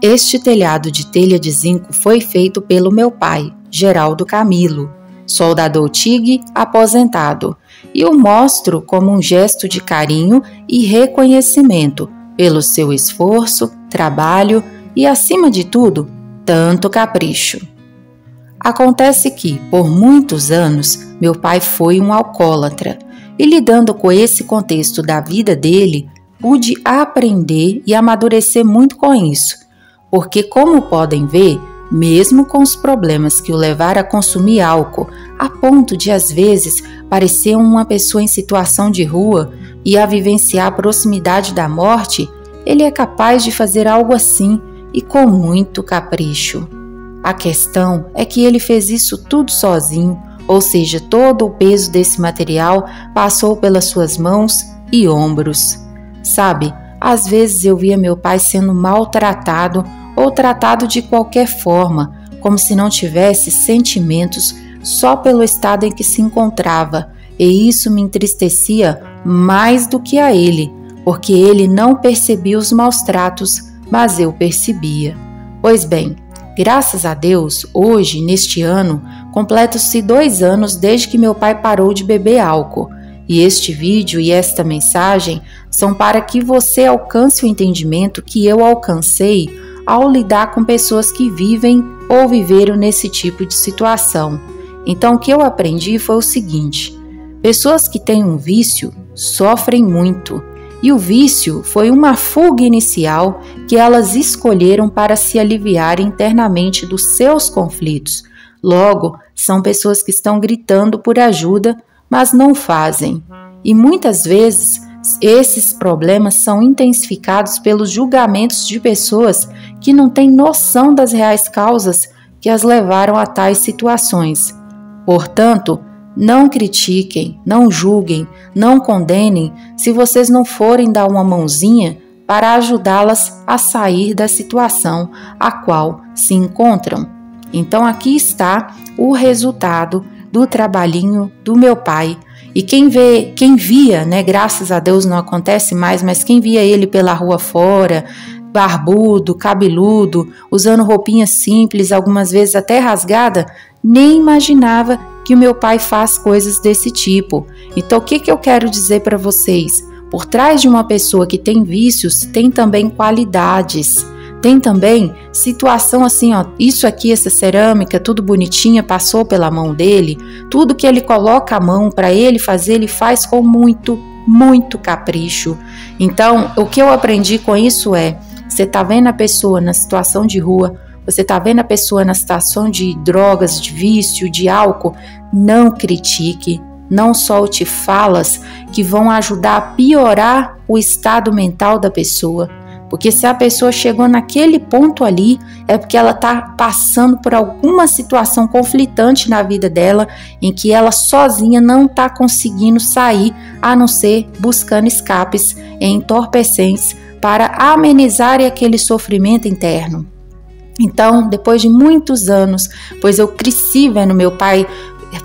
Este telhado de telha de zinco foi feito pelo meu pai, Geraldo Camilo, soldador TIG aposentado, e o mostro como um gesto de carinho e reconhecimento pelo seu esforço, trabalho e, acima de tudo, tanto capricho. Acontece que, por muitos anos, meu pai foi um alcoólatra, e lidando com esse contexto da vida dele, pude aprender e amadurecer muito com isso. Porque, como podem ver, mesmo com os problemas que o levaram a consumir álcool, a ponto de às vezes parecer uma pessoa em situação de rua e a vivenciar a proximidade da morte, ele é capaz de fazer algo assim e com muito capricho. A questão é que ele fez isso tudo sozinho, ou seja, todo o peso desse material passou pelas suas mãos e ombros. Sabe, às vezes eu via meu pai sendo maltratado ou tratado de qualquer forma, como se não tivesse sentimentos só pelo estado em que se encontrava, e isso me entristecia mais do que a ele, porque ele não percebia os maus tratos, mas eu percebia. Pois bem, graças a Deus, hoje, neste ano, completam-se 2 anos desde que meu pai parou de beber álcool, e este vídeo e esta mensagem são para que você alcance o entendimento que eu alcancei ao lidar com pessoas que vivem ou viveram nesse tipo de situação. Então, o que eu aprendi foi o seguinte: pessoas que têm um vício sofrem muito, e o vício foi uma fuga inicial que elas escolheram para se aliviar internamente dos seus conflitos. Logo, são pessoas que estão gritando por ajuda, mas não fazem. E muitas vezes, esses problemas são intensificados pelos julgamentos de pessoas que não têm noção das reais causas que as levaram a tais situações. Portanto, não critiquem, não julguem, não condenem se vocês não forem dar uma mãozinha para ajudá-las a sair da situação a qual se encontram. Então aqui está o resultado do trabalhinho do meu pai. E quem via, né, graças a Deus não acontece mais, mas quem via ele pela rua fora, barbudo, cabeludo, usando roupinha simples, algumas vezes até rasgada, nem imaginava que o meu pai faz coisas desse tipo. Então o que eu quero dizer para vocês? Por trás de uma pessoa que tem vícios, tem também qualidades. Tem também situação assim, ó, isso aqui, essa cerâmica, tudo bonitinha, passou pela mão dele, tudo que ele coloca a mão para ele fazer, ele faz com muito, muito capricho. Então, o que eu aprendi com isso é, você tá vendo a pessoa na situação de rua, você tá vendo a pessoa na situação de drogas, de vício, de álcool, não critique, não solte falas que vão ajudar a piorar o estado mental da pessoa. Porque se a pessoa chegou naquele ponto ali, é porque ela está passando por alguma situação conflitante na vida dela, em que ela sozinha não está conseguindo sair, a não ser buscando escapes entorpecentes para amenizar aquele sofrimento interno. Então, depois de muitos anos, pois eu cresci vendo meu pai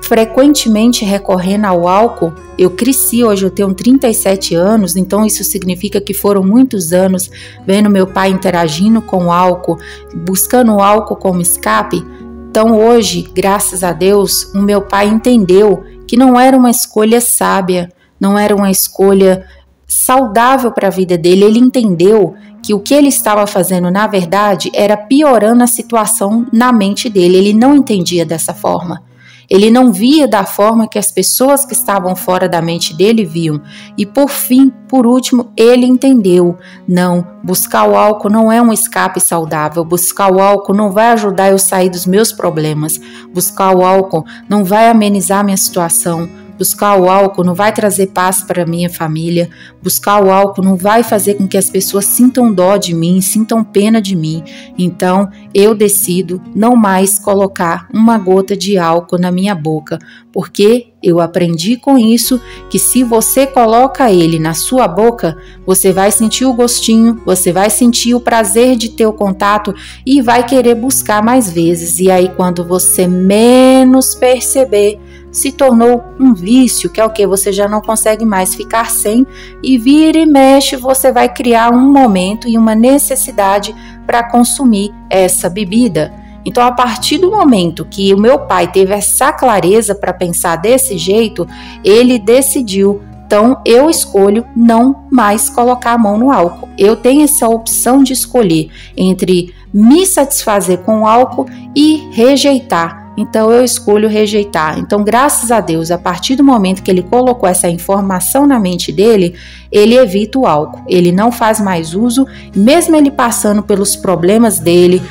frequentemente recorrendo ao álcool, eu cresci, hoje eu tenho 37 anos, então isso significa que foram muitos anos vendo meu pai interagindo com o álcool, buscando o álcool como escape. Então hoje, graças a Deus, o meu pai entendeu que não era uma escolha sábia, não era uma escolha saudável para a vida dele. Ele entendeu que o que ele estava fazendo, na verdade, era piorando a situação na mente dele. Ele não entendia dessa forma. Ele não via da forma que as pessoas que estavam fora da mente dele viam. E por fim, por último, ele entendeu. Não, buscar o álcool não é um escape saudável. Buscar o álcool não vai ajudar eu a sair dos meus problemas. Buscar o álcool não vai amenizar minha situação. Buscar o álcool não vai trazer paz para minha família. Buscar o álcool não vai fazer com que as pessoas sintam dó de mim, sintam pena de mim. Então, eu decido não mais colocar uma gota de álcool na minha boca, porque Eu aprendi com isso que se você coloca ele na sua boca, você vai sentir o gostinho, você vai sentir o prazer de ter o contato e vai querer buscar mais vezes. E aí, quando você menos perceber, se tornou um vício, que é o que? Você já não consegue mais ficar sem, e vira e mexe, você vai criar um momento e uma necessidade para consumir essa bebida. Então, a partir do momento que o meu pai teve essa clareza para pensar desse jeito, ele decidiu, então eu escolho não mais colocar a mão no álcool. Eu tenho essa opção de escolher entre me satisfazer com o álcool e rejeitar. Então, eu escolho rejeitar. Então, graças a Deus, a partir do momento que ele colocou essa informação na mente dele, ele evita o álcool. Ele não faz mais uso, mesmo ele passando pelos problemas dele,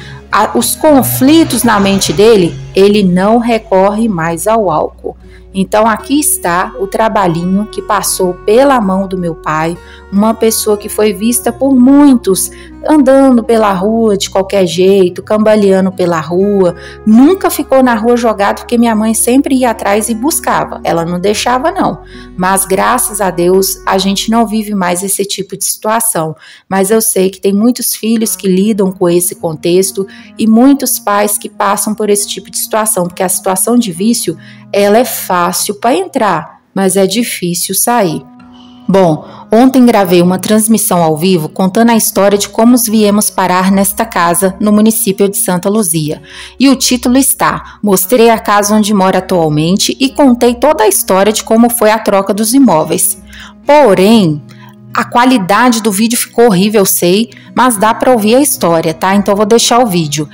os conflitos na mente dele, ele não recorre mais ao álcool. Então, aqui está o trabalhinho que passou pela mão do meu pai, uma pessoa que foi vista por muitos andando pela rua de qualquer jeito, cambaleando pela rua, nunca ficou na rua jogado porque minha mãe sempre ia atrás e buscava, ela não deixava não, mas graças a Deus a gente não vive mais esse tipo de situação, mas eu sei que tem muitos filhos que lidam com esse contexto e muitos pais que passam por esse tipo de situação, porque a situação de vício, ela é fácil para entrar, mas é difícil sair. Bom, ontem gravei uma transmissão ao vivo contando a história de como viemos parar nesta casa no município de Santa Luzia. E o título está: Mostrei a casa onde moro atualmente e contei toda a história de como foi a troca dos imóveis. Porém, a qualidade do vídeo ficou horrível, eu sei, mas dá para ouvir a história, tá? Então eu vou deixar o vídeo.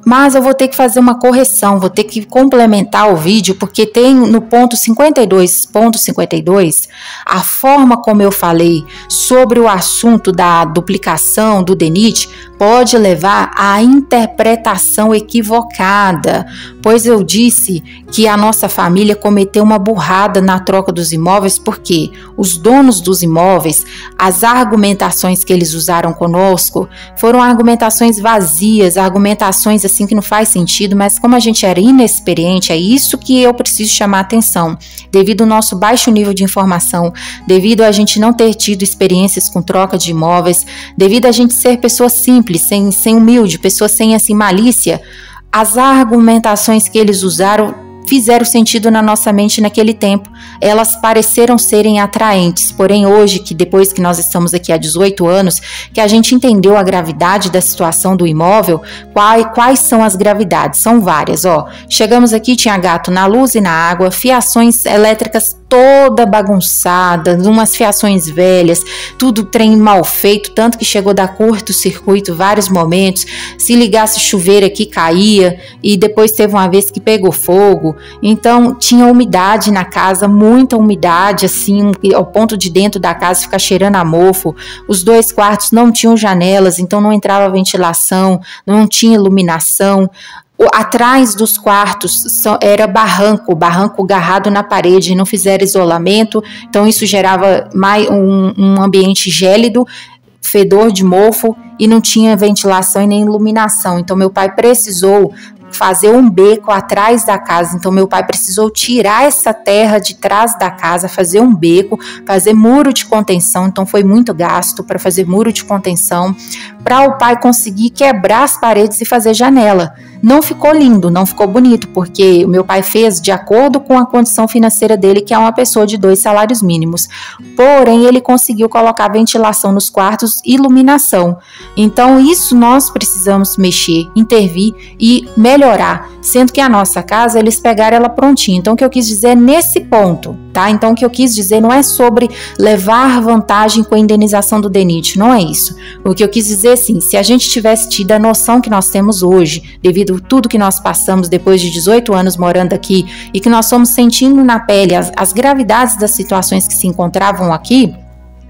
Mas eu vou ter que fazer uma correção, vou ter que complementar o vídeo, porque tem no ponto 52.52, a forma como eu falei sobre o assunto da duplicação do DENIT pode levar à interpretação equivocada, pois eu disse que a nossa família cometeu uma burrada na troca dos imóveis, porque os donos dos imóveis, as argumentações que eles usaram conosco, foram argumentações vazias, argumentações assim que não faz sentido, mas como a gente era inexperiente, é isso que eu preciso chamar atenção, devido ao nosso baixo nível de informação, devido a gente não ter tido experiências com troca de imóveis, devido a gente ser pessoa simples, sem humilde, pessoa sem assim malícia, as argumentações que eles usaram fizeram sentido na nossa mente naquele tempo, elas pareceram serem atraentes, porém hoje, que depois que nós estamos aqui há 18 anos, que a gente entendeu a gravidade da situação do imóvel, quais são as gravidades? São várias, ó. Chegamos aqui, tinha gato na luz e na água, fiações elétricas toda bagunçada, umas fiações velhas, tudo trem mal feito, tanto que chegou a dar curto-circuito vários momentos, se ligasse chuveiro aqui caía, e depois teve uma vez que pegou fogo, então tinha umidade na casa, muita umidade, assim, ao ponto de dentro da casa ficar cheirando a mofo, os 2 quartos não tinham janelas, então não entrava ventilação, não tinha iluminação, atrás dos quartos era barranco garrado na parede, não fizeram isolamento, então isso gerava um ambiente gélido, fedor de mofo e não tinha ventilação e nem iluminação, então meu pai precisou fazer um beco atrás da casa, então meu pai precisou tirar essa terra de trás da casa, fazer um beco, fazer muro de contenção, então foi muito gasto para fazer muro de contenção, para o pai conseguir quebrar as paredes e fazer janela. Não ficou lindo, não ficou bonito, porque o meu pai fez de acordo com a condição financeira dele, que é uma pessoa de 2 salários mínimos. Porém, ele conseguiu colocar ventilação nos quartos e iluminação. Então, isso nós precisamos mexer, intervir e melhorar. Sendo que a nossa casa, eles pegaram ela prontinha. Então, o que eu quis dizer é nesse ponto, tá? Então, o que eu quis dizer não é sobre levar vantagem com a indenização do DENIT, não é isso. O que eu quis dizer, assim, se a gente tivesse tido a noção que nós temos hoje, devido a tudo que nós passamos depois de 18 anos morando aqui e que nós fomos sentindo na pele as gravidades das situações que se encontravam aqui,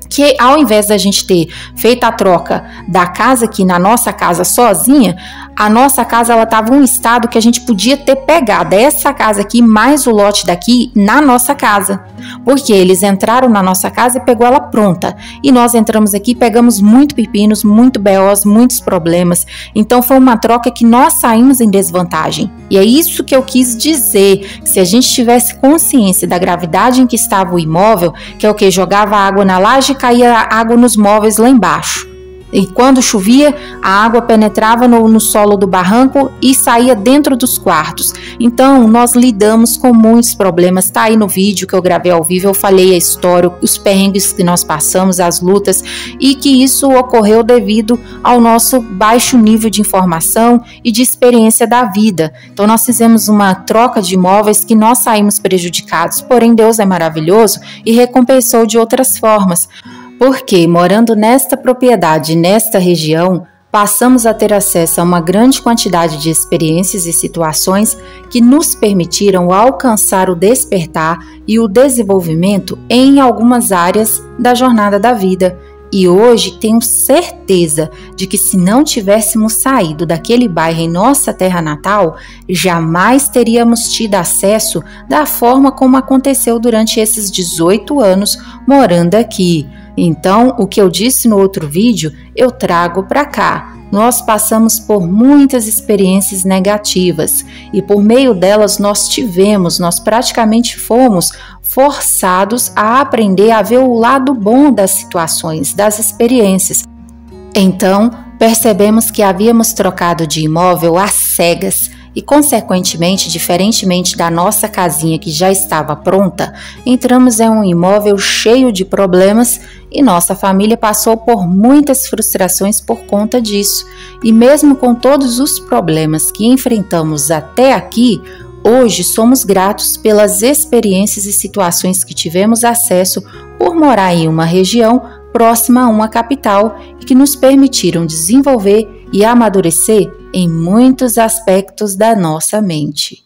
que ao invés da gente ter feito a troca da casa aqui na nossa casa sozinha, a nossa casa ela estava em um estado que a gente podia ter pegado essa casa aqui mais o lote daqui na nossa casa, porque eles entraram na nossa casa e pegou ela pronta, e nós entramos aqui, pegamos muito pepinos, muito BOs, muitos problemas. Então foi uma troca que nós saímos em desvantagem, e é isso que eu quis dizer. Se a gente tivesse consciência da gravidade em que estava o imóvel, que é o que jogava água na laje e caía água nos móveis lá embaixo. E quando chovia, a água penetrava no solo do barranco e saía dentro dos quartos. Então, nós lidamos com muitos problemas. Está aí no vídeo que eu gravei ao vivo, eu falei a história, os perrengues que nós passamos, as lutas, e que isso ocorreu devido ao nosso baixo nível de informação e de experiência da vida. Então, nós fizemos uma troca de imóveis que nós saímos prejudicados, porém Deus é maravilhoso e recompensou de outras formas. Porque, morando nesta propriedade, nesta região, passamos a ter acesso a uma grande quantidade de experiências e situações que nos permitiram alcançar o despertar e o desenvolvimento em algumas áreas da jornada da vida. E hoje tenho certeza de que se não tivéssemos saído daquele bairro em nossa terra natal, jamais teríamos tido acesso da forma como aconteceu durante esses 18 anos morando aqui. Então, o que eu disse no outro vídeo, eu trago para cá. Nós passamos por muitas experiências negativas e por meio delas nós praticamente fomos forçados a aprender a ver o lado bom das situações, das experiências. Então, percebemos que havíamos trocado de imóvel às cegas e, consequentemente, diferentemente da nossa casinha que já estava pronta, entramos em um imóvel cheio de problemas e nossa família passou por muitas frustrações por conta disso. E mesmo com todos os problemas que enfrentamos até aqui, hoje somos gratos pelas experiências e situações que tivemos acesso por morar em uma região próxima a uma capital e que nos permitiram desenvolver e amadurecer em muitos aspectos da nossa mente.